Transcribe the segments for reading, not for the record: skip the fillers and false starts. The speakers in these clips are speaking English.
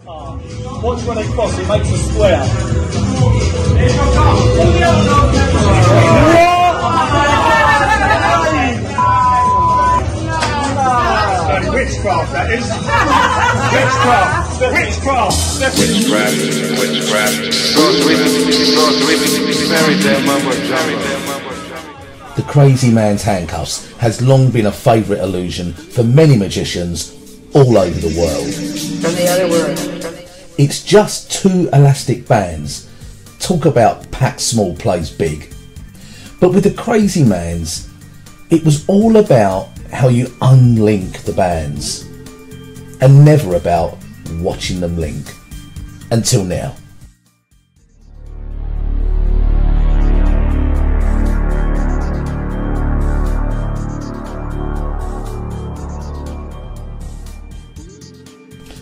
Watch when they cross, it makes a square. Witchcraft, that is. Witchcraft. The crazy man's handcuffs has long been a favourite illusion for many magicians all over the world. From the other world. It's just two elastic bands. Talk about pack small plays big. But with the crazy man's, it was all about how you unlink the bands and never about watching them link. Until now.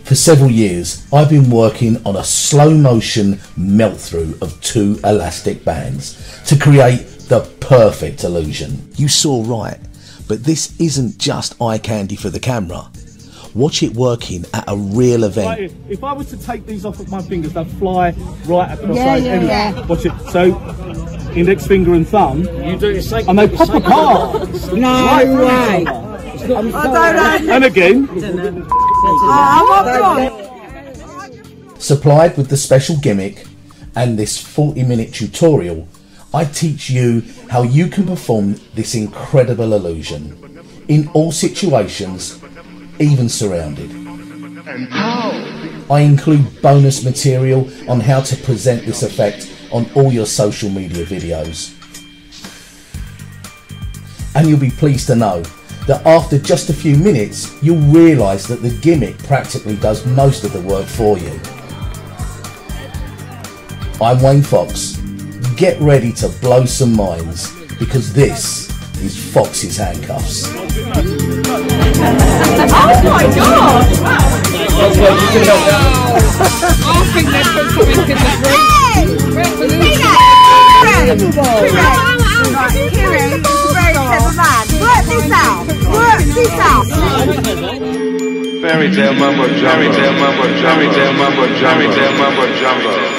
For several years, I've been working on a slow motion melt through of two elastic bands to create the perfect illusion. You saw right, but this isn't just eye candy for the camera. Watch it working at a real event. Right, if I was to take these off of my fingers, they'd fly right across everywhere. Watch it. So, index finger and thumb, you do it, and they pop apart. No way. And again. Supplied with the special gimmick and this 40-minute tutorial, I teach you how you can perform this incredible illusion in all situations, even surrounded. I include bonus material on how to present this effect on all your social media videos. And you'll be pleased to know that after just a few minutes, you'll realise that the gimmick practically does most of the work for you. I'm Wayne Fox. Get ready to blow some minds, because this is Fox's Handcuffs. Oh my God! I think they've put something in the Fairy tale mumbo jumbo, fairy tale mumbo jumbo, fairy tale mumbo jumbo.